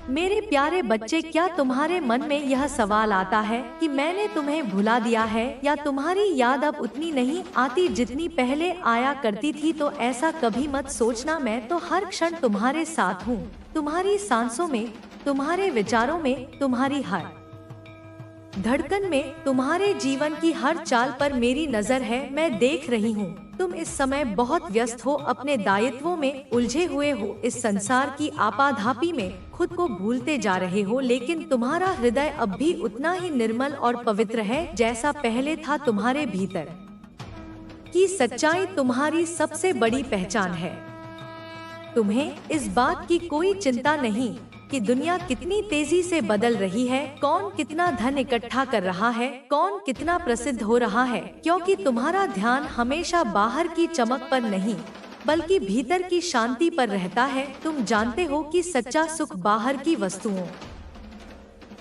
मेरे प्यारे बच्चे, क्या तुम्हारे मन में यह सवाल आता है कि मैंने तुम्हें भुला दिया है या तुम्हारी याद अब उतनी नहीं आती जितनी पहले आया करती थी? तो ऐसा कभी मत सोचना, मैं तो हर क्षण तुम्हारे साथ हूँ, तुम्हारी सांसों में, तुम्हारे विचारों में, तुम्हारी हर धड़कन में, तुम्हारे जीवन की हर चाल पर मेरी नजर है। मैं देख रही हूँ तुम इस समय बहुत व्यस्त हो, अपने दायित्वों में उलझे हुए हो, इस संसार की आपाधापी में खुद को भूलते जा रहे हो, लेकिन तुम्हारा हृदय अब भी उतना ही निर्मल और पवित्र है जैसा पहले था। तुम्हारे भीतर की सच्चाई तुम्हारी सबसे बड़ी पहचान है। तुम्हें इस बात की कोई चिंता नहीं कि दुनिया कितनी तेजी से बदल रही है, कौन कितना धन इकट्ठा कर रहा है, कौन कितना प्रसिद्ध हो रहा है, क्योंकि तुम्हारा ध्यान हमेशा बाहर की चमक पर नहीं बल्कि भीतर की शांति पर रहता है। तुम जानते हो कि सच्चा सुख बाहर की वस्तुओं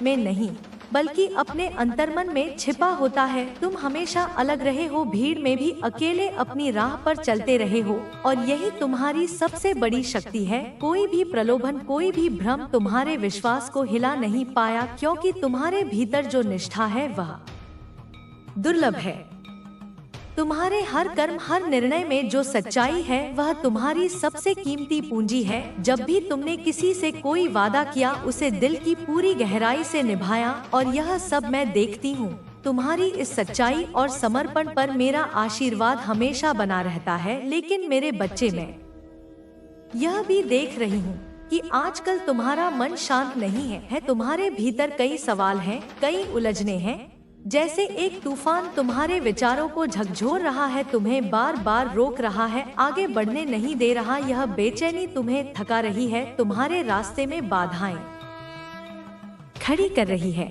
में नहीं बल्कि अपने अंतर्मन में छिपा होता है। तुम हमेशा अलग रहे हो, भीड़ में भी अकेले अपनी राह पर चलते रहे हो, और यही तुम्हारी सबसे बड़ी शक्ति है। कोई भी प्रलोभन, कोई भी भ्रम तुम्हारे विश्वास को हिला नहीं पाया, क्योंकि तुम्हारे भीतर जो निष्ठा है वह दुर्लभ है। तुम्हारे हर कर्म, हर निर्णय में जो सच्चाई है वह तुम्हारी सबसे कीमती पूंजी है। जब भी तुमने किसी से कोई वादा किया, उसे दिल की पूरी गहराई से निभाया, और यह सब मैं देखती हूँ। तुम्हारी इस सच्चाई और समर्पण पर मेरा आशीर्वाद हमेशा बना रहता है। लेकिन मेरे बच्चे, मैं यह भी देख रही हूँ कि आजकल तुम्हारा मन शांत नहीं है। तुम्हारे भीतर कई सवाल हैं, कई उलझने हैं, जैसे एक तूफान तुम्हारे विचारों को झकझोर रहा है, तुम्हें बार बार रोक रहा है, आगे बढ़ने नहीं दे रहा। यह बेचैनी तुम्हें थका रही है, तुम्हारे रास्ते में बाधाएं खड़ी कर रही है।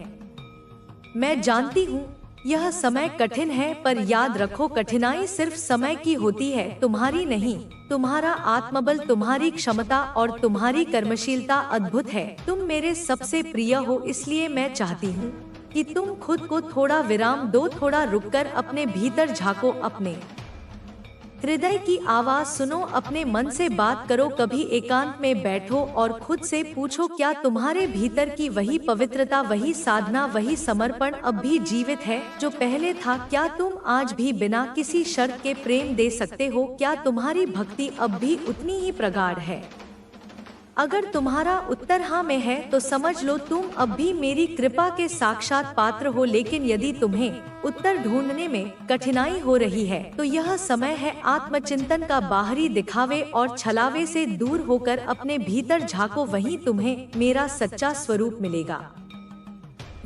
मैं जानती हूँ यह समय कठिन है, पर याद रखो कठिनाई सिर्फ समय की होती है, तुम्हारी नहीं। तुम्हारा आत्मबल, तुम्हारी क्षमता और तुम्हारी कर्मशीलता अद्भुत है। तुम मेरे सबसे प्रिय हो, इसलिए मैं चाहती हूँ कि तुम खुद को थोड़ा विराम दो, थोड़ा रुककर अपने भीतर झांको, अपने हृदय की आवाज सुनो, अपने मन से बात करो। कभी एकांत में बैठो और खुद से पूछो, क्या तुम्हारे भीतर की वही पवित्रता, वही साधना, वही समर्पण अब भी जीवित है जो पहले था? क्या तुम आज भी बिना किसी शर्त के प्रेम दे सकते हो? क्या तुम्हारी भक्ति अब भी उतनी ही प्रगाढ़ है? अगर तुम्हारा उत्तर हाँ में है तो समझ लो तुम अब भी मेरी कृपा के साक्षात पात्र हो। लेकिन यदि तुम्हें उत्तर ढूंढने में कठिनाई हो रही है तो यह समय है आत्मचिंतन का। बाहरी दिखावे और छलावे से दूर होकर अपने भीतर झांको, वहीं तुम्हें मेरा सच्चा स्वरूप मिलेगा।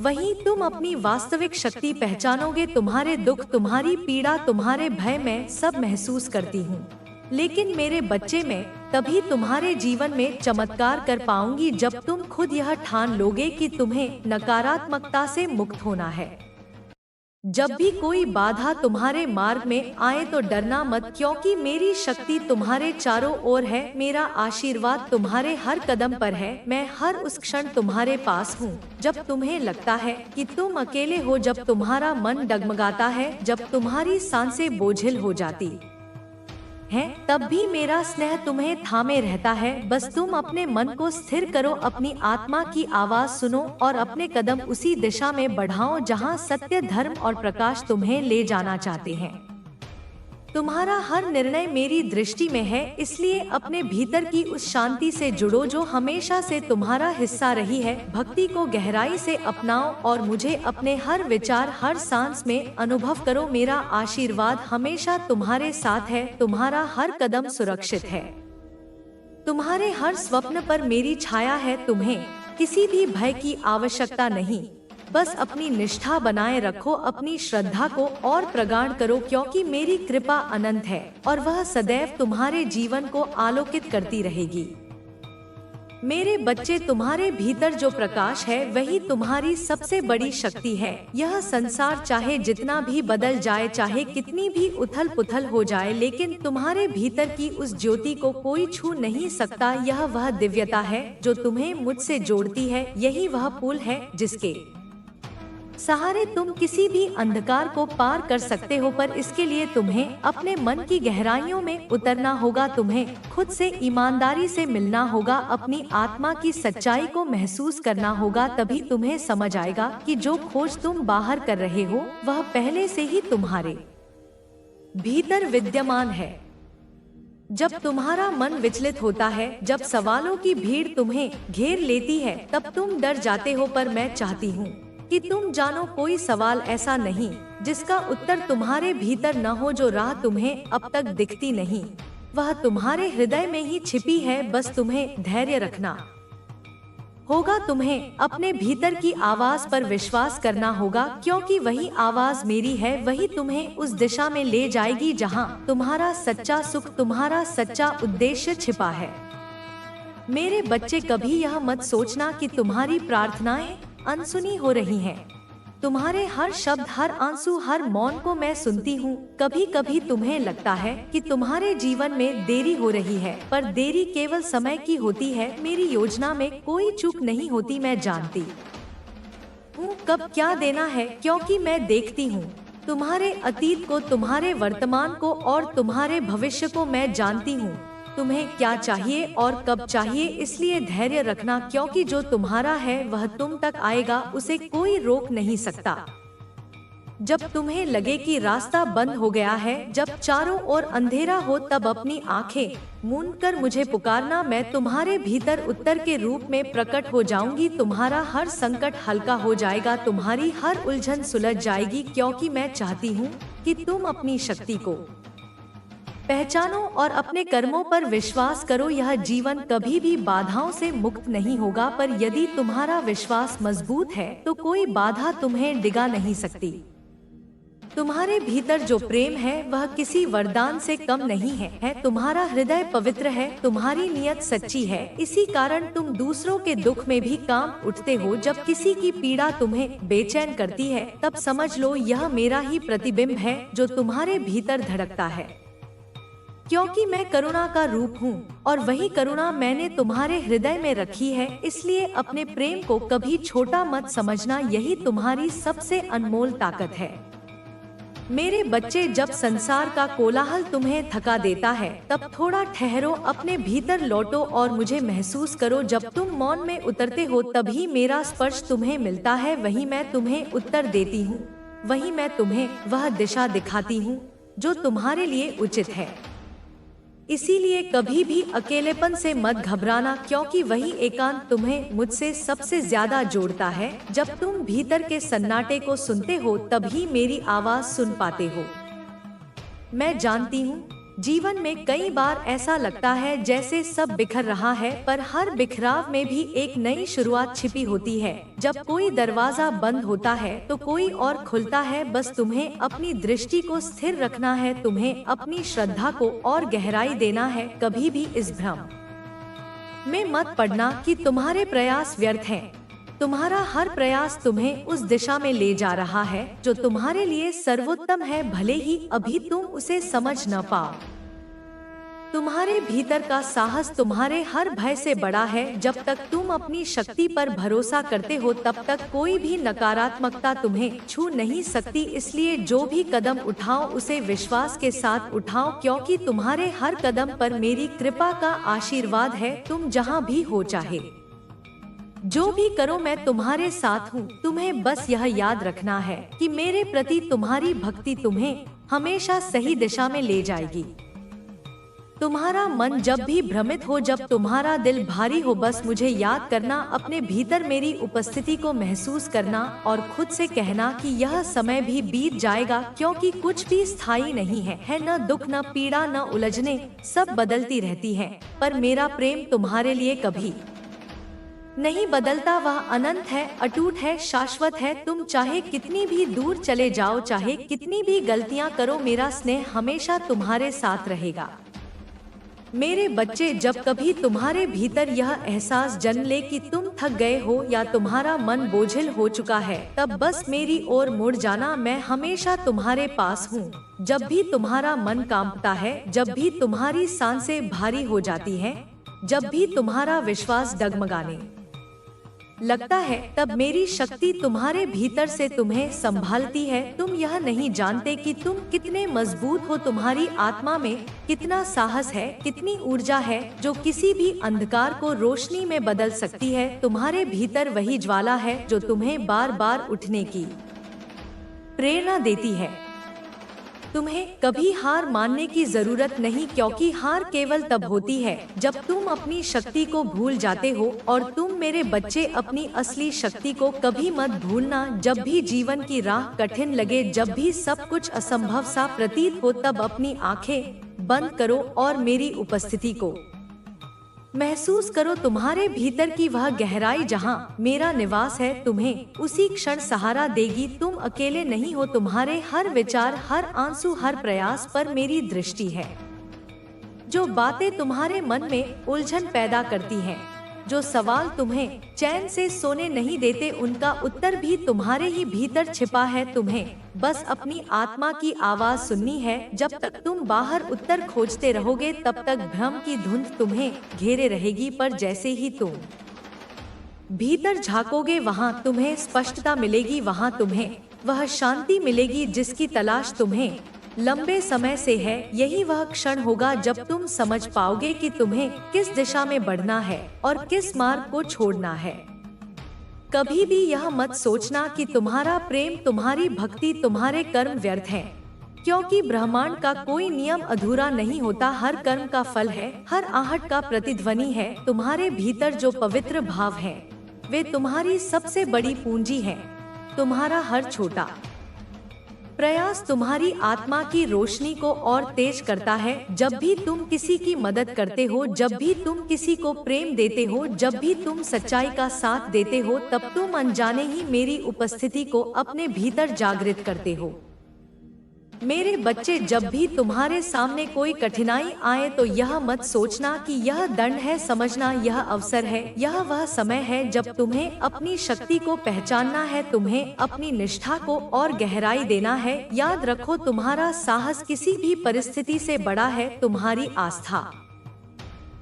वहीं तुम अपनी वास्तविक शक्ति पहचानोगे। तुम्हारे दुख, तुम्हारी पीड़ा, तुम्हारे भय मैं सब महसूस करती हूँ, लेकिन मेरे बच्चे, मैं तभी तुम्हारे जीवन में चमत्कार कर पाऊंगी जब तुम खुद यह ठान लोगे कि तुम्हें नकारात्मकता से मुक्त होना है। जब भी कोई बाधा तुम्हारे मार्ग में आए तो डरना मत, क्योंकि मेरी शक्ति तुम्हारे चारों ओर है, मेरा आशीर्वाद तुम्हारे हर कदम पर है। मैं हर उस क्षण तुम्हारे पास हूँ जब तुम्हें लगता है कि तुम अकेले हो, जब तुम्हारा मन डगमगाता है, जब तुम्हारी सांसें बोझिल हो जाती है, तब भी मेरा स्नेह तुम्हें थामे रहता है। बस तुम अपने मन को स्थिर करो, अपनी आत्मा की आवाज सुनो और अपने कदम उसी दिशा में बढ़ाओ जहां सत्य, धर्म और प्रकाश तुम्हें ले जाना चाहते हैं। तुम्हारा हर निर्णय मेरी दृष्टि में है, इसलिए अपने भीतर की उस शांति से जुड़ो जो हमेशा से तुम्हारा हिस्सा रही है। भक्ति को गहराई से अपनाओ और मुझे अपने हर विचार, हर सांस में अनुभव करो। मेरा आशीर्वाद हमेशा तुम्हारे साथ है, तुम्हारा हर कदम सुरक्षित है, तुम्हारे हर स्वप्न पर मेरी छाया है। तुम्हें किसी भी भय की आवश्यकता नहीं, बस अपनी निष्ठा बनाए रखो, अपनी श्रद्धा को और प्रगाढ़ करो, क्योंकि मेरी कृपा अनंत है और वह सदैव तुम्हारे जीवन को आलोकित करती रहेगी। मेरे बच्चे, तुम्हारे भीतर जो प्रकाश है वही तुम्हारी सबसे बड़ी शक्ति है। यह संसार चाहे जितना भी बदल जाए, चाहे कितनी भी उथल पुथल हो जाए, लेकिन तुम्हारे भीतर की उस ज्योति को कोई छू नहीं सकता। यह वह दिव्यता है जो तुम्हें मुझसे जोड़ती है, यही वह पुल है जिसके सहारे तुम किसी भी अंधकार को पार कर सकते हो, पर इसके लिए तुम्हें अपने मन की गहराइयों में उतरना होगा। तुम्हें खुद से ईमानदारी से मिलना होगा, अपनी आत्मा की सच्चाई को महसूस करना होगा। तभी तुम्हें समझ आएगा कि जो खोज तुम बाहर कर रहे हो वह पहले से ही तुम्हारे भीतर विद्यमान है। जब तुम्हारा मन विचलित होता है, जब सवालों की भीड़ तुम्हें घेर लेती है, तब तुम डर जाते हो। पर मैं चाहती हूँ कि तुम जानो, कोई सवाल ऐसा नहीं जिसका उत्तर तुम्हारे भीतर न हो। जो राह तुम्हें अब तक दिखती नहीं वह तुम्हारे हृदय में ही छिपी है। बस तुम्हें धैर्य रखना होगा, तुम्हें अपने भीतर की आवाज पर विश्वास करना होगा, क्योंकि वही आवाज मेरी है। वही तुम्हें उस दिशा में ले जाएगी जहां तुम्हारा सच्चा सुख, तुम्हारा सच्चा उद्देश्य छिपा है। मेरे बच्चे, कभी यह मत सोचना कि तुम्हारी प्रार्थनाएं अनसुनी हो रही हैं। तुम्हारे हर शब्द, हर आंसू, हर मौन को मैं सुनती हूँ। कभी कभी तुम्हें लगता है कि तुम्हारे जीवन में देरी हो रही है, पर देरी केवल समय की होती है। मेरी योजना में कोई चूक नहीं होती। मैं जानती हूँ कब क्या देना है, क्योंकि मैं देखती हूँ तुम्हारे अतीत को, तुम्हारे वर्तमान को और तुम्हारे भविष्य को। मैं जानती हूँ तुम्हें क्या चाहिए और कब चाहिए। इसलिए धैर्य रखना, क्योंकि जो तुम्हारा है वह तुम तक आएगा, उसे कोई रोक नहीं सकता। जब तुम्हें लगे कि रास्ता बंद हो गया है, जब चारों ओर अंधेरा हो, तब अपनी आंखें मूंदकर मुझे पुकारना। मैं तुम्हारे भीतर उत्तर के रूप में प्रकट हो जाऊंगी। तुम्हारा हर संकट हल्का हो जाएगा, तुम्हारी हर उलझन सुलझ जाएगी, क्योंकि मैं चाहती हूँ कि तुम अपनी शक्ति को पहचानो और अपने कर्मों पर विश्वास करो। यह जीवन कभी भी बाधाओं से मुक्त नहीं होगा, पर यदि तुम्हारा विश्वास मजबूत है तो कोई बाधा तुम्हें डिगा नहीं सकती। तुम्हारे भीतर जो प्रेम है वह किसी वरदान से कम नहीं है। तुम्हारा हृदय पवित्र है, तुम्हारी नियत सच्ची है। इसी कारण तुम दूसरों के दुख में भी काम उठते हो। जब किसी की पीड़ा तुम्हें बेचैन करती है, तब समझ लो यह मेरा ही प्रतिबिंब है जो तुम्हारे भीतर धड़कता है। क्योंकि मैं करुणा का रूप हूँ और वही करुणा मैंने तुम्हारे हृदय में रखी है। इसलिए अपने प्रेम को कभी छोटा मत समझना, यही तुम्हारी सबसे अनमोल ताकत है। मेरे बच्चे, जब संसार का कोलाहल तुम्हें थका देता है, तब थोड़ा ठहरो, अपने भीतर लौटो और मुझे महसूस करो। जब तुम मौन में उतरते हो, तभी मेरा स्पर्श तुम्हें मिलता है। वही मैं तुम्हें उत्तर देती हूँ, वही मैं तुम्हें वह दिशा दिखाती हूँ जो तुम्हारे लिए उचित है। इसीलिए कभी भी अकेलेपन से मत घबराना, क्योंकि वही एकांत तुम्हें मुझसे सबसे ज्यादा जोड़ता है। जब तुम भीतर के सन्नाटे को सुनते हो, तभी मेरी आवाज सुन पाते हो। मैं जानती हूँ जीवन में कई बार ऐसा लगता है जैसे सब बिखर रहा है, पर हर बिखराव में भी एक नई शुरुआत छिपी होती है। जब कोई दरवाजा बंद होता है तो कोई और खुलता है। बस तुम्हें अपनी दृष्टि को स्थिर रखना है, तुम्हें अपनी श्रद्धा को और गहराई देना है। कभी भी इस भ्रम में मत पड़ना कि तुम्हारे प्रयास व्यर्थ हैं। तुम्हारा हर प्रयास तुम्हें उस दिशा में ले जा रहा है जो तुम्हारे लिए सर्वोत्तम है, भले ही अभी तुम उसे समझ न पाओ। तुम्हारे भीतर का साहस तुम्हारे हर भय से बड़ा है। जब तक तुम अपनी शक्ति पर भरोसा करते हो, तब तक कोई भी नकारात्मकता तुम्हें छू नहीं सकती। इसलिए जो भी कदम उठाओ, उसे विश्वास के साथ उठाओ, क्योंकि तुम्हारे हर कदम पर मेरी कृपा का आशीर्वाद है। तुम जहाँ भी हो, चाहे जो भी करो, मैं तुम्हारे साथ हूँ। तुम्हें बस यह याद रखना है कि मेरे प्रति तुम्हारी भक्ति तुम्हें हमेशा सही दिशा में ले जाएगी। तुम्हारा मन जब भी भ्रमित हो, जब तुम्हारा दिल भारी हो, बस मुझे याद करना, अपने भीतर मेरी उपस्थिति को महसूस करना और खुद से कहना कि यह समय भी बीत जाएगा, क्योंकि कुछ भी स्थायी नहीं है न दुख, न पीड़ा, न उलझने, सब बदलती रहती हैं। पर मेरा प्रेम तुम्हारे लिए कभी नहीं बदलता। वह अनंत है, अटूट है, शाश्वत है। तुम चाहे कितनी भी दूर चले जाओ, चाहे कितनी भी गलतियां करो, मेरा स्नेह हमेशा तुम्हारे साथ रहेगा। मेरे बच्चे, जब कभी तुम्हारे भीतर यह एहसास जन्म ले कि तुम थक गए हो या तुम्हारा मन बोझिल हो चुका है, तब बस मेरी ओर मुड़ जाना। मैं हमेशा तुम्हारे पास हूँ। जब भी तुम्हारा मन कांपता है, जब भी तुम्हारी सांसें भारी हो जाती हैं, जब भी तुम्हारा विश्वास डगमगाने लगता है तब मेरी शक्ति तुम्हारे भीतर से तुम्हें संभालती है। तुम यह नहीं जानते कि तुम कितने मजबूत हो। तुम्हारी आत्मा में कितना साहस है, कितनी ऊर्जा है जो किसी भी अंधकार को रोशनी में बदल सकती है। तुम्हारे भीतर वही ज्वाला है जो तुम्हें बार बार उठने की प्रेरणा देती है। तुम्हें कभी हार मानने की जरूरत नहीं, क्योंकि हार केवल तब होती है जब तुम अपनी शक्ति को भूल जाते हो। और तुम मेरे बच्चे अपनी असली शक्ति को कभी मत भूलना। जब भी जीवन की राह कठिन लगे, जब भी सब कुछ असंभव सा प्रतीत हो, तब अपनी आंखें बंद करो और मेरी उपस्थिति को महसूस करो। तुम्हारे भीतर की वह गहराई जहां मेरा निवास है तुम्हें उसी क्षण सहारा देगी। तुम अकेले नहीं हो। तुम्हारे हर विचार, हर आंसू, हर प्रयास पर मेरी दृष्टि है। जो बातें तुम्हारे मन में उलझन पैदा करती हैं, जो सवाल तुम्हें चैन से सोने नहीं देते, उनका उत्तर भी तुम्हारे ही भीतर छिपा है। तुम्हें बस अपनी आत्मा की आवाज सुननी है। जब तक तुम बाहर उत्तर खोजते रहोगे, तब तक भ्रम की धुंध तुम्हें घेरे रहेगी। पर जैसे ही तुम भीतर झांकोगे, वहाँ तुम्हें स्पष्टता मिलेगी, वहाँ तुम्हें वह शांति मिलेगी जिसकी तलाश तुम्हें लंबे समय से है। यही वह क्षण होगा जब तुम समझ पाओगे कि तुम्हें किस दिशा में बढ़ना है और किस मार्ग को छोड़ना है। कभी भी यह मत सोचना कि तुम्हारा प्रेम, तुम्हारी भक्ति, तुम्हारे कर्म व्यर्थ हैं, क्योंकि ब्रह्मांड का कोई नियम अधूरा नहीं होता। हर कर्म का फल है, हर आहट का प्रतिध्वनि है। तुम्हारे भीतर जो पवित्र भाव है, वे तुम्हारी सबसे बड़ी पूंजी है। तुम्हारा हर छोटा प्रयास तुम्हारी आत्मा की रोशनी को और तेज करता है। जब भी तुम किसी की मदद करते हो, जब भी तुम किसी को प्रेम देते हो, जब भी तुम सच्चाई का साथ देते हो, तब तुम अनजाने ही मेरी उपस्थिति को अपने भीतर जागृत करते हो। मेरे बच्चे, जब भी तुम्हारे सामने कोई कठिनाई आए तो यह मत सोचना कि यह दंड है। समझना यह अवसर है। यह वह समय है जब तुम्हें अपनी शक्ति को पहचानना है, तुम्हें अपनी निष्ठा को और गहराई देना है। याद रखो, तुम्हारा साहस किसी भी परिस्थिति से बड़ा है। तुम्हारी आस्था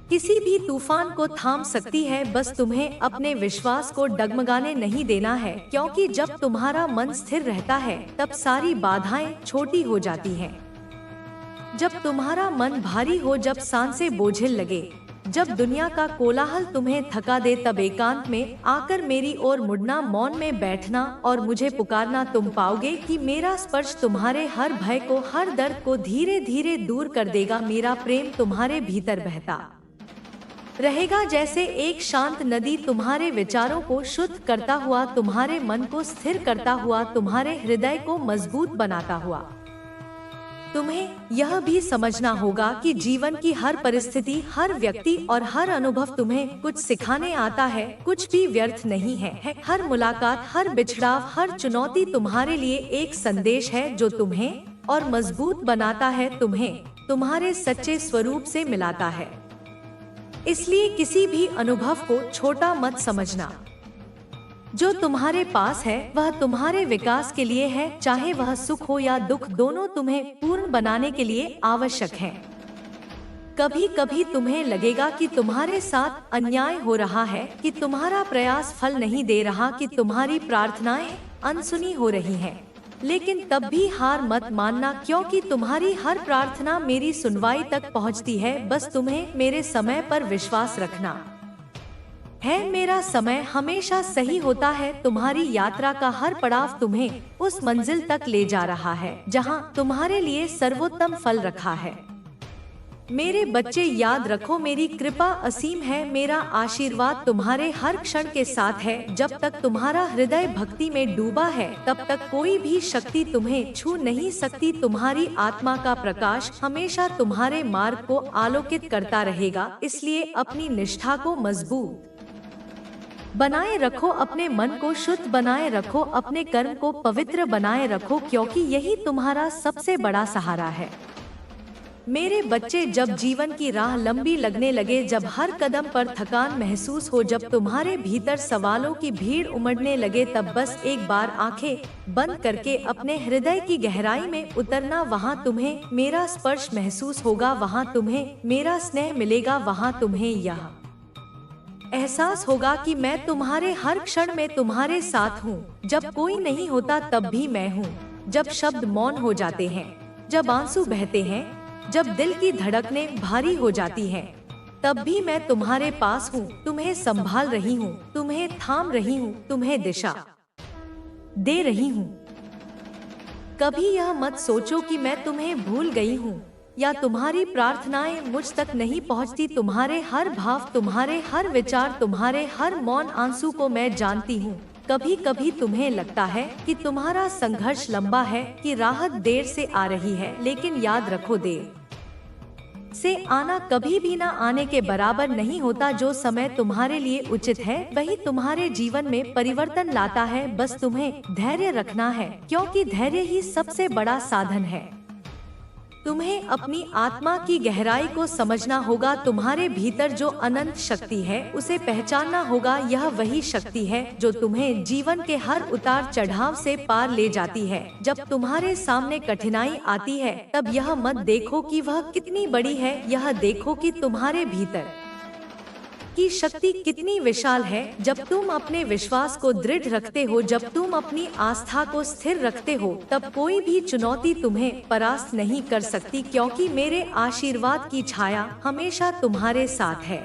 किसी भी तूफान को थाम सकती है। बस तुम्हें अपने विश्वास को डगमगाने नहीं देना है, क्योंकि जब तुम्हारा मन स्थिर रहता है, तब सारी बाधाएं छोटी हो जाती हैं। जब तुम्हारा मन भारी हो, जब सांसें बोझिल लगे, जब दुनिया का कोलाहल तुम्हें थका दे, तब एकांत में आकर मेरी ओर मुड़ना, मौन में बैठना और मुझे पुकारना। तुम पाओगे कि मेरा स्पर्श तुम्हारे हर भय को, हर दर्द को धीरे धीरे दूर कर देगा। मेरा प्रेम तुम्हारे भीतर बहता रहेगा जैसे एक शांत नदी, तुम्हारे विचारों को शुद्ध करता हुआ, तुम्हारे मन को स्थिर करता हुआ, तुम्हारे हृदय को मजबूत बनाता हुआ। तुम्हें यह भी समझना होगा कि जीवन की हर परिस्थिति, हर व्यक्ति और हर अनुभव तुम्हें कुछ सिखाने आता है। कुछ भी व्यर्थ नहीं है। हर मुलाकात, हर बिछड़ाव, हर चुनौती तुम्हारे लिए एक संदेश है जो तुम्हें और मजबूत बनाता है, तुम्हें तुम्हारे सच्चे स्वरूप से मिलाता है। इसलिए किसी भी अनुभव को छोटा मत समझना। जो तुम्हारे पास है वह तुम्हारे विकास के लिए है, चाहे वह सुख हो या दुख, दोनों तुम्हें पूर्ण बनाने के लिए आवश्यक है। कभी कभी तुम्हें लगेगा कि तुम्हारे साथ अन्याय हो रहा है, कि तुम्हारा प्रयास फल नहीं दे रहा, कि तुम्हारी प्रार्थनाएं अनसुनी हो रही हैं। लेकिन तब भी हार मत मानना, क्योंकि तुम्हारी हर प्रार्थना मेरी सुनवाई तक पहुंचती है। बस तुम्हें मेरे समय पर विश्वास रखना है। मेरा समय हमेशा सही होता है। तुम्हारी यात्रा का हर पड़ाव तुम्हें उस मंजिल तक ले जा रहा है जहां तुम्हारे लिए सर्वोत्तम फल रखा है। मेरे बच्चे, याद रखो, मेरी कृपा असीम है। मेरा आशीर्वाद तुम्हारे हर क्षण के साथ है। जब तक तुम्हारा हृदय भक्ति में डूबा है, तब तक कोई भी शक्ति तुम्हें छू नहीं सकती। तुम्हारी आत्मा का प्रकाश हमेशा तुम्हारे मार्ग को आलोकित करता रहेगा। इसलिए अपनी निष्ठा को मजबूत बनाए रखो, अपने मन को शुद्ध बनाए रखो, अपने कर्म को पवित्र बनाए रखो, क्योंकि यही तुम्हारा सबसे बड़ा सहारा है। मेरे बच्चे, जब जीवन की राह लंबी लगने लगे, जब हर कदम पर थकान महसूस हो, जब तुम्हारे भीतर सवालों की भीड़ उमड़ने लगे, तब बस एक बार आंखें बंद करके अपने हृदय की गहराई में उतरना। वहाँ तुम्हें मेरा स्पर्श महसूस होगा, वहाँ तुम्हें मेरा स्नेह मिलेगा, वहाँ तुम्हें यह एहसास होगा कि मैं तुम्हारे हर क्षण में तुम्हारे साथ हूँ। जब कोई नहीं होता तब भी मैं हूँ। जब शब्द मौन हो जाते हैं, जब आंसू बहते हैं, जब दिल की धड़कनें भारी हो जाती हैं, तब भी मैं तुम्हारे पास हूँ। तुम्हें संभाल रही हूँ, तुम्हें थाम रही हूँ, तुम्हें दिशा दे रही हूँ। कभी यह मत सोचो कि मैं तुम्हें भूल गई हूँ या तुम्हारी प्रार्थनाएं मुझ तक नहीं पहुँचती। तुम्हारे हर भाव, तुम्हारे हर विचार, तुम्हारे हर मौन आंसू को मैं जानती हूँ। कभी कभी तुम्हें लगता है कि तुम्हारा संघर्ष लंबा है, कि राहत देर से आ रही है, लेकिन याद रखो, देर से आना कभी भी ना आने के बराबर नहीं होता। जो समय तुम्हारे लिए उचित है वही तुम्हारे जीवन में परिवर्तन लाता है। बस तुम्हें धैर्य रखना है, क्योंकि धैर्य ही सबसे बड़ा साधन है। तुम्हें अपनी आत्मा की गहराई को समझना होगा। तुम्हारे भीतर जो अनंत शक्ति है उसे पहचानना होगा। यह वही शक्ति है जो तुम्हें जीवन के हर उतार चढ़ाव से पार ले जाती है। जब तुम्हारे सामने कठिनाई आती है तब यह मत देखो कि वह कितनी बड़ी है, यह देखो कि तुम्हारे भीतर की शक्ति कितनी विशाल है। जब तुम अपने विश्वास को दृढ़ रखते हो, जब तुम अपनी आस्था को स्थिर रखते हो, तब कोई भी चुनौती तुम्हें परास्त नहीं कर सकती, क्योंकि मेरे आशीर्वाद की छाया हमेशा तुम्हारे साथ है।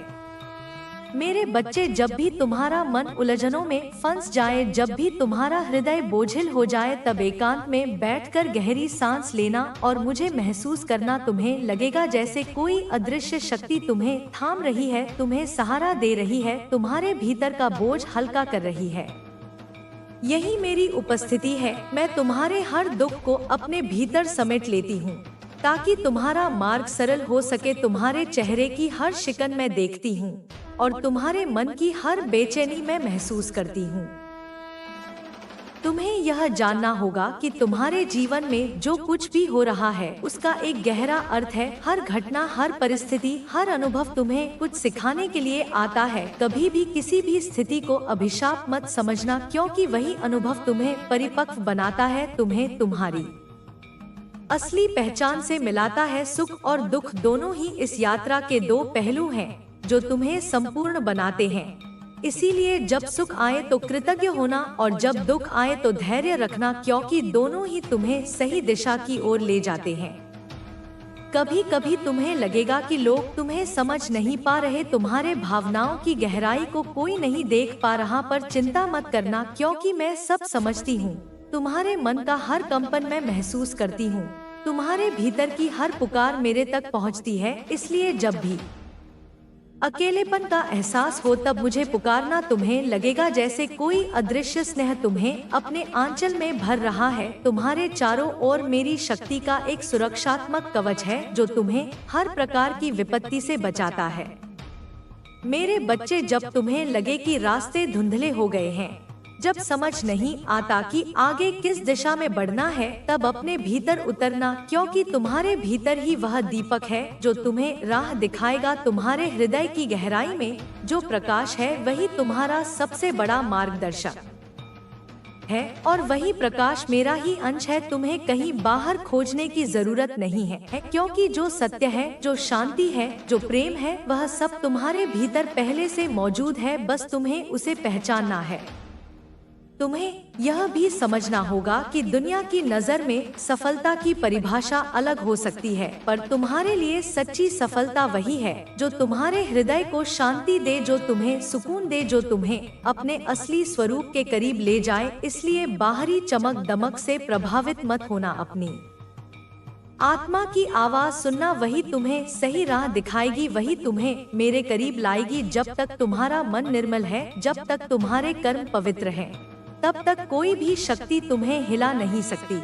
मेरे बच्चे, जब भी तुम्हारा मन उलझनों में फंस जाए, जब भी तुम्हारा हृदय बोझिल हो जाए, तब एकांत में बैठकर गहरी सांस लेना और मुझे महसूस करना। तुम्हें लगेगा जैसे कोई अदृश्य शक्ति तुम्हें थाम रही है, तुम्हें सहारा दे रही है, तुम्हारे भीतर का बोझ हल्का कर रही है। यही मेरी उपस्थिति है। मैं तुम्हारे हर दुख को अपने भीतर समेट लेती हूँ ताकि तुम्हारा मार्ग सरल हो सके। तुम्हारे चेहरे की हर शिकन मैं देखती हूँ और तुम्हारे मन की हर बेचैनी मैं महसूस करती हूँ। तुम्हें यह जानना होगा कि तुम्हारे जीवन में जो कुछ भी हो रहा है उसका एक गहरा अर्थ है। हर घटना, हर परिस्थिति, हर अनुभव तुम्हें कुछ सिखाने के लिए आता है। कभी भी किसी भी स्थिति को अभिशाप मत समझना, क्योंकि वही अनुभव तुम्हें परिपक्व बनाता है, तुम्हें तुम्हारी असली पहचान से मिलाता है। सुख और दुख दोनों ही इस यात्रा के दो पहलू हैं जो तुम्हें संपूर्ण बनाते हैं। इसीलिए जब सुख आए तो कृतज्ञ होना और जब दुख आए तो धैर्य रखना, क्योंकि दोनों ही तुम्हें सही दिशा की ओर ले जाते हैं। कभी कभी तुम्हें लगेगा कि लोग तुम्हें समझ नहीं पा रहे, तुम्हारे भावनाओं की गहराई को कोई नहीं देख पा रहा, पर चिंता मत करना, क्योंकि मैं सब समझती हूँ। तुम्हारे मन का हर कंपन मैं महसूस करती हूँ। तुम्हारे भीतर की हर पुकार मेरे तक पहुँचती है। इसलिए जब भी अकेलेपन का एहसास हो तब मुझे पुकारना। तुम्हें लगेगा जैसे कोई अदृश्य स्नेह तुम्हें अपने आंचल में भर रहा है। तुम्हारे चारों ओर मेरी शक्ति का एक सुरक्षात्मक कवच है जो तुम्हें हर प्रकार की विपत्ति से बचाता है। मेरे बच्चे, जब तुम्हें लगे कि रास्ते धुंधले हो गए हैं, जब समझ नहीं आता कि आगे किस दिशा में बढ़ना है, तब अपने भीतर उतरना, क्योंकि तुम्हारे भीतर ही वह दीपक है जो तुम्हें राह दिखाएगा। तुम्हारे हृदय की गहराई में जो प्रकाश है वही तुम्हारा सबसे बड़ा मार्गदर्शक है और वही प्रकाश मेरा ही अंश है। तुम्हें कहीं बाहर खोजने की जरूरत नहीं है, क्योंकि जो सत्य है, जो शांति है, जो प्रेम है, वह सब तुम्हारे भीतर पहले से मौजूद है। बस तुम्हें उसे पहचानना है। तुम्हें यह भी समझना होगा कि दुनिया की नजर में सफलता की परिभाषा अलग हो सकती है, पर तुम्हारे लिए सच्ची सफलता वही है जो तुम्हारे हृदय को शांति दे, जो तुम्हें सुकून दे, जो तुम्हें अपने असली स्वरूप के करीब ले जाए। इसलिए बाहरी चमक दमक से प्रभावित मत होना, अपनी आत्मा की आवाज सुनना, वही तुम्हें सही राह दिखाएगी, वही तुम्हें मेरे करीब लाएगी। जब तक तुम्हारा मन निर्मल है, जब तक तुम्हारे कर्म पवित्र हैं, तब तक कोई भी शक्ति तुम्हें हिला नहीं सकती।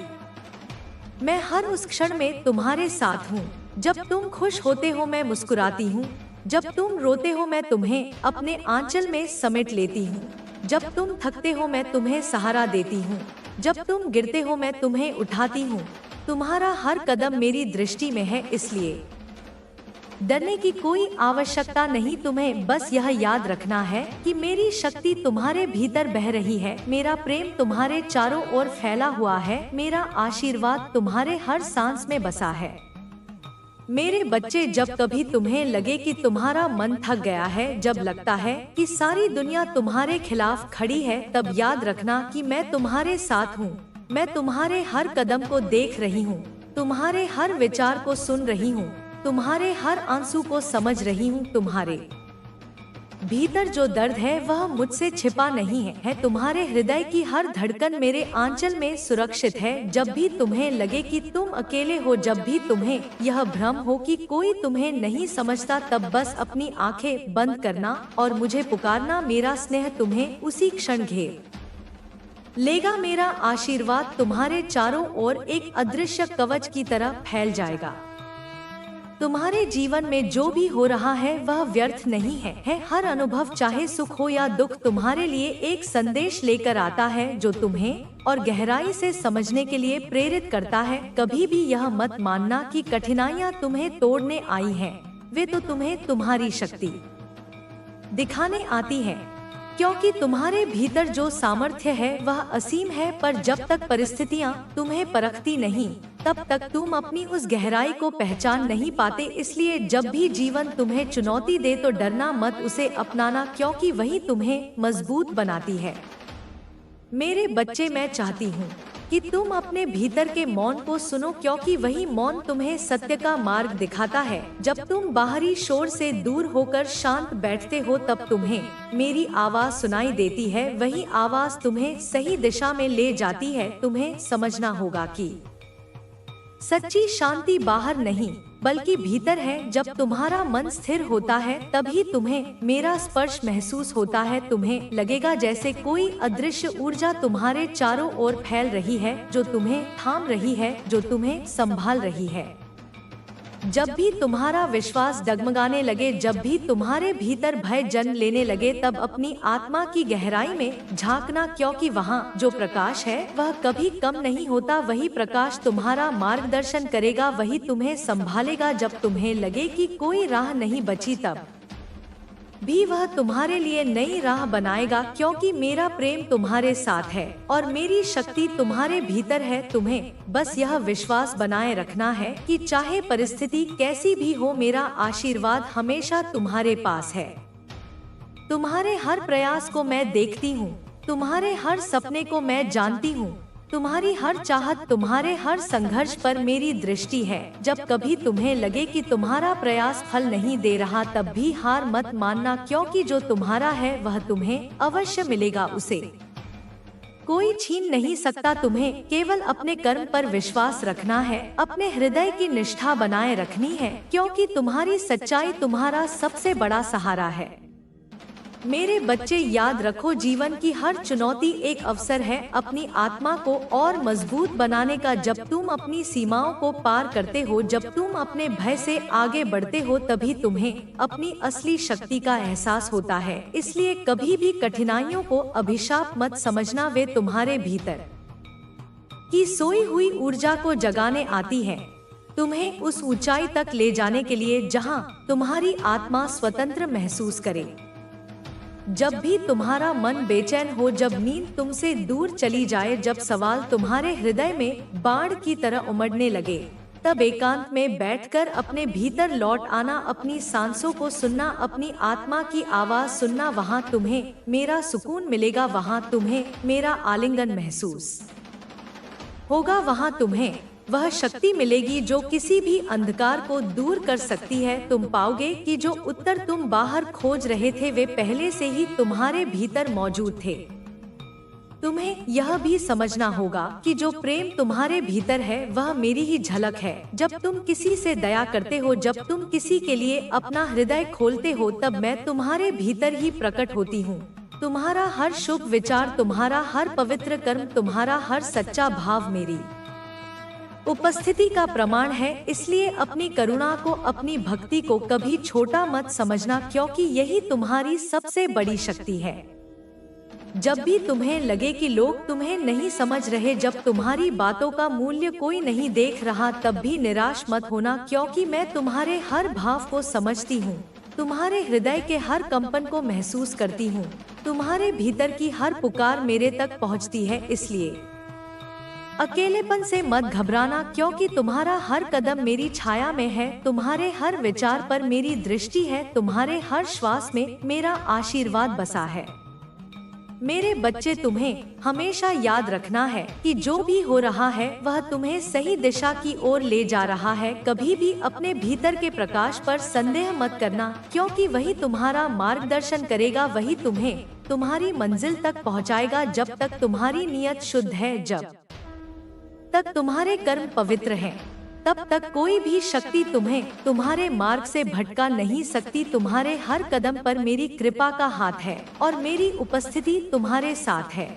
मैं हर उस क्षण में तुम्हारे साथ हूँ। जब तुम खुश होते हो मैं मुस्कुराती हूँ, जब तुम रोते हो मैं तुम्हें अपने आंचल में समेट लेती हूँ, जब तुम थकते हो मैं तुम्हें सहारा देती हूँ, जब तुम गिरते हो मैं तुम्हें उठाती हूँ। तुम्हारा हर कदम मेरी दृष्टि में है, इसलिए डरने की कोई आवश्यकता नहीं। तुम्हें बस यह याद रखना है कि मेरी शक्ति तुम्हारे भीतर बह रही है, मेरा प्रेम तुम्हारे चारों ओर फैला हुआ है, मेरा आशीर्वाद तुम्हारे हर सांस में बसा है। मेरे बच्चे, जब कभी तुम्हें लगे कि तुम्हारा मन थक गया है, जब लगता है कि सारी दुनिया तुम्हारे खिलाफ खड़ी है, तब याद रखना कि मैं तुम्हारे साथ हूँ। मैं तुम्हारे हर कदम को देख रही हूँ, तुम्हारे हर विचार को सुन रही हूँ, तुम्हारे हर आंसू को समझ रही हूँ। तुम्हारे भीतर जो दर्द है वह मुझसे छिपा नहीं है। तुम्हारे हृदय की हर धड़कन मेरे आंचल में सुरक्षित है। जब भी तुम्हें लगे कि तुम अकेले हो, जब भी तुम्हें यह भ्रम हो कि कोई तुम्हें नहीं समझता, तब बस अपनी आंखें बंद करना और मुझे पुकारना। मेरा स्नेह तुम्हें उसी क्षण घेर लेगा। मेरा आशीर्वाद तुम्हारे चारों ओर एक अदृश्य कवच की तरह फैल जाएगा। तुम्हारे जीवन में जो भी हो रहा है वह व्यर्थ नहीं है। हर अनुभव, चाहे सुख हो या दुख, तुम्हारे लिए एक संदेश लेकर आता है जो तुम्हें और गहराई से समझने के लिए प्रेरित करता है। कभी भी यह मत मानना कि कठिनाइयाँ तुम्हें तोड़ने आई हैं। वे तो तुम्हें तुम्हारी शक्ति दिखाने आती हैं, क्योंकि तुम्हारे भीतर जो सामर्थ्य है वह असीम है। पर जब तक परिस्थितियाँ तुम्हें परखती नहीं, तब तक तुम अपनी उस गहराई को पहचान नहीं पाते। इसलिए जब भी जीवन तुम्हें चुनौती दे तो डरना मत, उसे अपनाना, क्योंकि वही तुम्हें मजबूत बनाती है। मेरे बच्चे, मैं चाहती हूँ कि तुम अपने भीतर के मौन को सुनो, क्योंकि वही मौन तुम्हें सत्य का मार्ग दिखाता है। जब तुम बाहरी शोर से दूर होकर शांत बैठते हो, तब तुम्हें मेरी आवाज सुनाई देती है। वही आवाज तुम्हें सही दिशा में ले जाती है। तुम्हें समझना होगा कि सच्ची शांति बाहर नहीं बल्कि भीतर है। जब तुम्हारा मन स्थिर होता है, तभी तुम्हें मेरा स्पर्श महसूस होता है। तुम्हें लगेगा जैसे कोई अदृश्य ऊर्जा तुम्हारे चारों ओर फैल रही है, जो तुम्हें थाम रही है, जो तुम्हें संभाल रही है। जब भी तुम्हारा विश्वास डगमगाने लगे, जब भी तुम्हारे भीतर भय जन्म लेने लगे, तब अपनी आत्मा की गहराई में झांकना, क्योंकि वहाँ जो प्रकाश है वह कभी कम नहीं होता। वही प्रकाश तुम्हारा मार्गदर्शन करेगा, वही तुम्हें संभालेगा। जब तुम्हें लगे कि कोई राह नहीं बची, तब भी वह तुम्हारे लिए नई राह बनाएगा, क्योंकि मेरा प्रेम तुम्हारे साथ है और मेरी शक्ति तुम्हारे भीतर है। तुम्हें बस यह विश्वास बनाए रखना है कि चाहे परिस्थिति कैसी भी हो, मेरा आशीर्वाद हमेशा तुम्हारे पास है। तुम्हारे हर प्रयास को मैं देखती हूँ, तुम्हारे हर सपने को मैं जानती हूँ, तुम्हारी हर चाहत, तुम्हारे हर संघर्ष पर मेरी दृष्टि है। जब कभी तुम्हें लगे कि तुम्हारा प्रयास फल नहीं दे रहा, तब भी हार मत मानना, क्योंकि जो तुम्हारा है वह तुम्हें अवश्य मिलेगा। उसे कोई छीन नहीं सकता। तुम्हें केवल अपने कर्म पर विश्वास रखना है, अपने हृदय की निष्ठा बनाए रखनी है, क्योंकि तुम्हारी सच्चाई तुम्हारा सबसे बड़ा सहारा है। मेरे बच्चे, याद रखो, जीवन की हर चुनौती एक अवसर है अपनी आत्मा को और मजबूत बनाने का। जब तुम अपनी सीमाओं को पार करते हो, जब तुम अपने भय से आगे बढ़ते हो, तभी तुम्हें अपनी असली शक्ति का एहसास होता है। इसलिए कभी भी कठिनाइयों को अभिशाप मत समझना, वे तुम्हारे भीतर की सोई हुई ऊर्जा को जगाने आती है, तुम्हें उस ऊंचाई तक ले जाने के लिए जहां तुम्हारी आत्मा स्वतंत्र महसूस करे। जब भी तुम्हारा मन बेचैन हो, जब नींद तुमसे दूर चली जाए, जब सवाल तुम्हारे हृदय में बाढ़ की तरह उमड़ने लगे, तब एकांत में बैठकर अपने भीतर लौट आना, अपनी सांसों को सुनना, अपनी आत्मा की आवाज सुनना। वहाँ तुम्हें मेरा सुकून मिलेगा, वहाँ तुम्हें मेरा आलिंगन महसूस होगा, वहाँ तुम्हें वह शक्ति मिलेगी जो किसी भी अंधकार को दूर कर सकती है। तुम पाओगे कि जो उत्तर तुम बाहर खोज रहे थे वे पहले से ही तुम्हारे भीतर मौजूद थे। तुम्हें यह भी समझना होगा कि जो प्रेम तुम्हारे भीतर है वह मेरी ही झलक है। जब तुम किसी से दया करते हो, जब तुम किसी के लिए अपना हृदय खोलते हो, तब मैं तुम्हारे भीतर ही प्रकट होती हूँ। तुम्हारा हर शुभ विचार, तुम्हारा हर पवित्र कर्म, तुम्हारा हर सच्चा भाव मेरी उपस्थिति का प्रमाण है। इसलिए अपनी करुणा को, अपनी भक्ति को कभी छोटा मत समझना, क्योंकि यही तुम्हारी सबसे बड़ी शक्ति है। जब भी तुम्हें लगे कि लोग तुम्हें नहीं समझ रहे, जब तुम्हारी बातों का मूल्य कोई नहीं देख रहा, तब भी निराश मत होना, क्योंकि मैं तुम्हारे हर भाव को समझती हूँ, तुम्हारे हृदय के हर कंपन को महसूस करती हूँ, तुम्हारे भीतर की हर पुकार मेरे तक पहुँचती है। इसलिए अकेलेपन से मत घबराना, क्योंकि तुम्हारा हर कदम मेरी छाया में है। तुम्हारे हर विचार पर मेरी दृष्टि है, तुम्हारे हर श्वास में मेरा आशीर्वाद बसा है। मेरे बच्चे, तुम्हें हमेशा याद रखना है कि जो भी हो रहा है वह तुम्हें सही दिशा की ओर ले जा रहा है। कभी भी अपने भीतर के प्रकाश पर संदेह मत करना, क्योंकि वही तुम्हारा मार्गदर्शन करेगा, वही तुम्हें तुम्हारी मंजिल तक पहुंचाएगा। जब तक तुम्हारी नियत शुद्ध है, जब तक तुम्हारे कर्म पवित्र हैं, तब तक कोई भी शक्ति तुम्हें तुम्हारे मार्ग से भटका नहीं सकती। तुम्हारे हर कदम पर मेरी कृपा का हाथ है और मेरी उपस्थिति तुम्हारे साथ है।